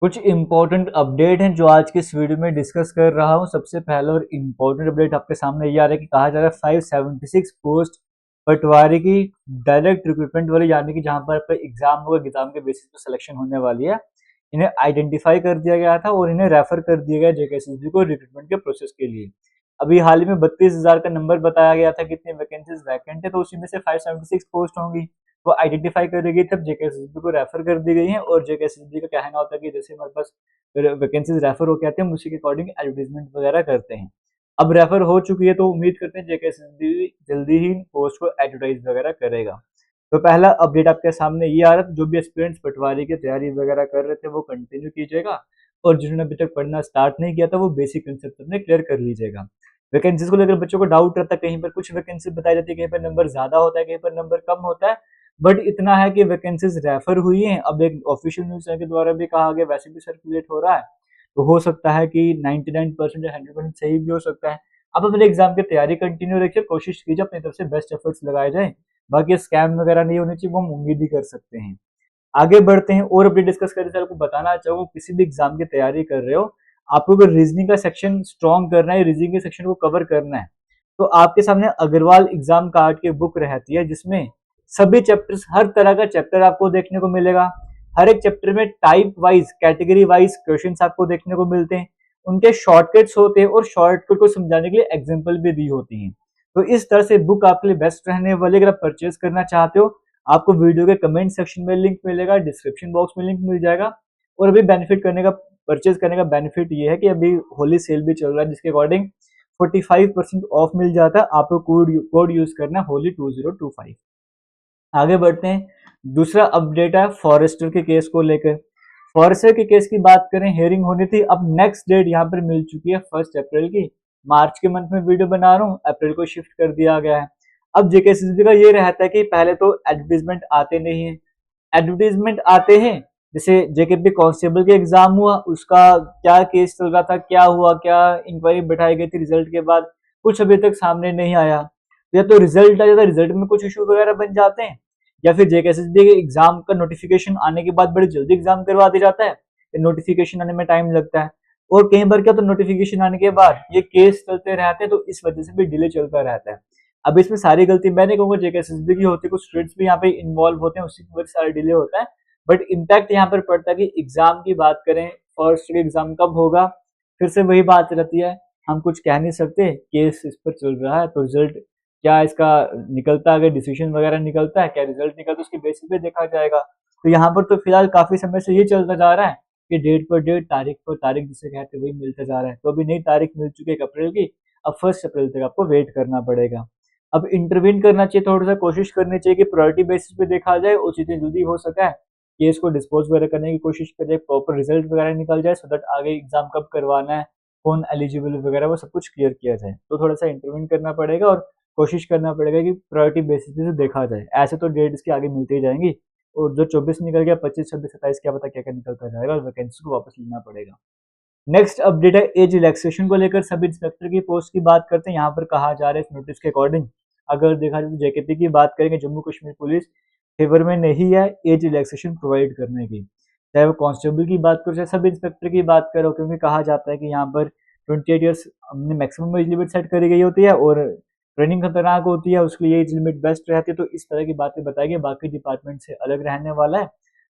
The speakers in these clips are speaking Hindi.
कुछ इंपॉर्टेंट अपडेट हैं जो आज की इस वीडियो में डिस्कस कर रहा हूं। सबसे पहला और इम्पोर्टेंट अपडेट आपके सामने ये आ रहा है कि कहा जा रहा है 576 पोस्ट पटवारी की डायरेक्ट रिक्रूटमेंट वाली, यानी कि जहां पर आपका एग्जाम होगा, एग्जाम के बेसिस पर सिलेक्शन होने वाली है। इन्हें आइडेंटिफाई कर दिया गया था और इन्हें रेफर कर दिया गया जेकेएसएसबी को रिक्रूटमेंट के प्रोसेस के लिए। अभी हाल ही में 32,000 का नंबर बताया गया था कितनी वैकेंसीज वैकेंट है, तो उसी में से 576 पोस्ट होंगी। वो आइडेंटिफाई करी गई तब जेकेएसएसबी को रेफर कर दी गई है। और जेकेएसएसबी का कहना होता है कि जैसे हमारे पास वैकेंसीज रेफर होके आते हैं, हम उसी के अकॉर्डिंग एडवर्टीजमेंट वगैरह करते हैं। अब रेफर हो चुकी है तो उम्मीद करते हैं जेकेएसएसबी जल्दी ही पोस्ट को एडवर्टाइज वगैरह करेगा। तो पहला अपडेट आपके सामने ये आ रहा था, जो भी एस्पिरेंट्स पटवारी की तैयारी वगैरह कर रहे थे वो कंटिन्यू कीजिएगा, और जिन्होंने अभी तक पढ़ना स्टार्ट नहीं किया था वो बेसिक कंसेप्ट अपने क्लियर कर लीजिएगा। वैकेंसीज को लेकर बच्चों को डाउट रहता है, कहीं पर कुछ वैकेंसी बताई जाती है, कहीं पर नंबर ज्यादा होता है, कहीं पर नंबर कम होता है। बट इतना है कि वैकेंसीज रेफर हुई हैं। अब एक ऑफिशियल न्यूज के द्वारा भी कहा गया, वैसे भी सर्कुलेट हो रहा है, तो हो सकता है कि 99% या 100% सही भी हो सकता है। आप अपने एग्जाम की तैयारी कंटिन्यू रखिए, कोशिश कीजिए अपनी तरफ से बेस्ट एफर्ट्स लगाए जाए। बाकी स्कैम वगैरह नहीं होनी चाहिए, वो हम उम्मीद ही कर सकते हैं। आगे बढ़ते हैं और अपडेट डिस्कस करते हैं। आपको बताना चाहूंगा, किसी भी एग्जाम की तैयारी कर रहे हो, आपको अगर रीजनिंग का सेक्शन स्ट्रॉन्ग करना है, रीजनिंग के सेक्शन को कवर करना है, तो आपके सामने अग्रवाल एग्जाम कार्ड की बुक रहती है, जिसमें सभी चैप्टर्स, हर तरह का चैप्टर आपको देखने को मिलेगा। हर एक चैप्टर में type wise, category wise questions आपको देखने को मिलते हैं। उनके शॉर्टकट्स होते हैं और शॉर्टकट को समझाने के लिए एग्जाम्पल भी दी होती हैं। तो इस तरह से बुक आपके लिए बेस्ट रहने वाली। अगर आप परचेज करना चाहते हो, आपको वीडियो के कमेंट सेक्शन में लिंक मिलेगा, डिस्क्रिप्शन बॉक्स में लिंक मिल जाएगा। और अभी बेनिफिट करने का, परचेज करने का बेनिफिट ये है कि अभी होली सेल भी चल रहा है, जिसके अकॉर्डिंग 45% ऑफ मिल जाता है। आपको कोड यूज करना है होली 2025। आगे बढ़ते हैं। दूसरा अपडेट है फॉरेस्टर के केस को लेकर। फॉरेस्टर के केस की बात करें, हियरिंग होनी थी, अब नेक्स्ट डेट यहाँ पर मिल चुकी है 1 अप्रैल की। मार्च के मंथ में वीडियो बना रहा हूँ, अप्रैल को शिफ्ट कर दिया गया है। अब जेकेएसएसबी का ये रहता है कि पहले तो एडवर्टीजमेंट आते नहीं है। एडवर्टीजमेंट आते हैं, जैसे जेकेपी कांस्टेबल के एग्जाम हुआ, उसका क्या केस चल रहा था, क्या हुआ, क्या इंक्वायरी बैठाई गई थी रिजल्ट के बाद, कुछ अभी तक सामने नहीं आया। या तो रिजल्ट आ जाता है, रिजल्ट में कुछ इशू वगैरह बन जाते हैं, या फिर जेकेएसएसबी के एग्जाम का नोटिफिकेशन आने के बाद बड़ी जल्दी एग्जाम करवा दिया जाता है, नोटिफिकेशन आने में टाइम लगता है। और कई बार क्या, तो नोटिफिकेशन आने के बाद ये केस चलते रहते हैं, तो इस वजह से भी डिले चलता रहता है। अब इसमें सारी गलती मैं नहीं कहूंगा जेकेएसएसबी की होती है, कुछ स्टूडेंट्स भी यहाँ पे इन्वॉल्व होते हैं, उसी की वजह से सारा डिले होता है। बट इम्पैक्ट यहाँ पर पड़ता है कि एग्जाम की बात करें, फर्स्ट एग्जाम कब होगा, फिर से वही बात रहती है, हम कुछ कह नहीं सकते, केस इस पर चल रहा है। तो रिजल्ट क्या इसका निकलता है, अगर डिसीजन वगैरह निकलता है, क्या रिजल्ट निकलता है, उसके बेसिस पे देखा जाएगा। तो यहाँ पर तो फिलहाल काफी समय से ये चलता जा रहा है कि डेट पर डेट, तारीख पर तारीख जिसे कहते हैं, वही मिलता जा रहा है। तो अभी नई तारीख मिल चुकी है 1 अप्रैल की। अब 1 अप्रैल तक आपको वेट करना पड़ेगा। अब इंटरवीन करना चाहिए, थोड़ा सा कोशिश करनी चाहिए कि प्रायोरिटी बेसिस पे देखा जाए और जितनी जल्दी हो सका है केस को डिस्पोज वगैरह करने की कोशिश करें, प्रॉपर रिजल्ट वगैरह निकल जाए, सो दैट आगे एग्जाम कब करवाना है, कौन एलिजिबल वगैरह, वो सब कुछ क्लियर किया जाए। तो थोड़ा सा इंटरवीन करना पड़ेगा और कोशिश करना पड़ेगा कि प्रायोरिटी बेसिस पे देखा जाए। ऐसे तो डेट इसकी आगे मिलती ही जाएंगी, और जो 24 निकल गया, 25, 26, 27 क्या पता क्या क्या निकलता जाएगा, और वैकेंसी को वापस लेना पड़ेगा। नेक्स्ट अपडेट है एज रिलैक्सेशन को लेकर। सब इंस्पेक्टर की पोस्ट की बात करते हैं। यहाँ पर कहा जा रहा है इस नोटिस के अकॉर्डिंग, अगर देखा जाए तो जेकेपी की बात करेंगे, जम्मू कश्मीर पुलिस फेवर में नहीं है एज रिलैक्सेशन प्रोवाइड करने की, चाहे वो कांस्टेबल की बात करो, चाहे सब इंस्पेक्टर की बात करो, क्योंकि कहा जाता है कि यहाँ पर 28 ईयर्स हमने मैक्सिमम एज लिमिट सेट करी गई होती है, और ट्रेनिंग खतरनाक होती है, उसके लिए एज लिमिट बेस्ट रहती है। तो इस तरह की बातें बताई गई, बाकी डिपार्टमेंट से अलग रहने वाला है,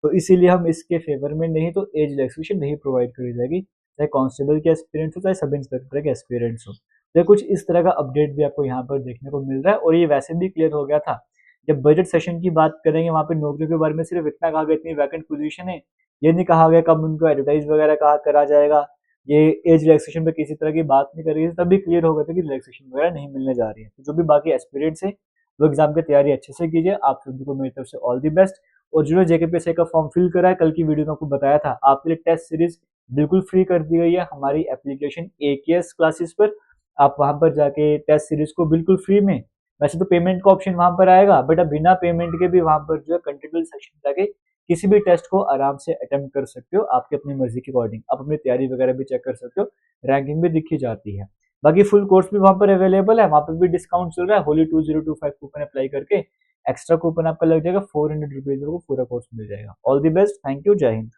तो इसीलिए हम इसके फेवर में नहीं, तो एज रिलैक्सेशन नहीं प्रोवाइड करी जाएगी, चाहे कांस्टेबल के एक्सपीरियंस हो, चाहे सब इंस्पेक्टर के एक्सपीरियंस हो। तो कुछ इस तरह का अपडेट भी आपको यहाँ पर देखने को मिल रहा है। और ये वैसे भी क्लियर हो गया था, जब बजट सेशन की बात करेंगे, वहाँ पे नौकरियों के बारे में सिर्फ इतना कहा गया, इतनी वैकेंट पोजीशन है, ये नहीं कहा गया कब उनको एडवर्टाइज वगैरह कहा करा जाएगा। ये एज रिलैक्सेशन पे किसी तरह की बात नहीं करी, तभी क्लियर हो गया था कि रिलैक्सेशन वगैरह नहीं मिलने जा रही है। तो जो भी बाकी एस्पिरेंट्स है, वो एग्जाम की तैयारी अच्छे से कीजिए। आप सभी को मेरी तरफ से ऑल दी बेस्ट। और जिन्होंने जेकेपीएससी का फॉर्म फिल करा है, कल की वीडियो में आपको बताया था, आपके लिए टेस्ट सीरीज बिल्कुल फ्री कर दी गई है हमारी एप्लीकेशन एकेएस क्लासेस पर। आप वहां पर जाके टेस्ट सीरीज को बिल्कुल फ्री में, वैसे तो पेमेंट का ऑप्शन वहां पर आएगा, बट अब बिना पेमेंट के भी वहां पर जो है कंटिन्यूअल सेक्शन जाके किसी भी टेस्ट को आराम से अटेम्प्ट कर सकते हो, आपकी अपनी मर्जी के अकॉर्डिंग। आप अपनी तैयारी वगैरह भी चेक कर सकते हो, रैंकिंग भी दिखी जाती है। बाकी फुल कोर्स भी वहां पर अवेलेबल है, वहां पर भी डिस्काउंट चल रहा है। होली 2025 कूपन अप्लाई करके एक्स्ट्रा कूपन आपका लग जाएगा 400 रुपीज, को पूरा कोर्स मिल जाएगा। All the best, thank you, जय हिंद।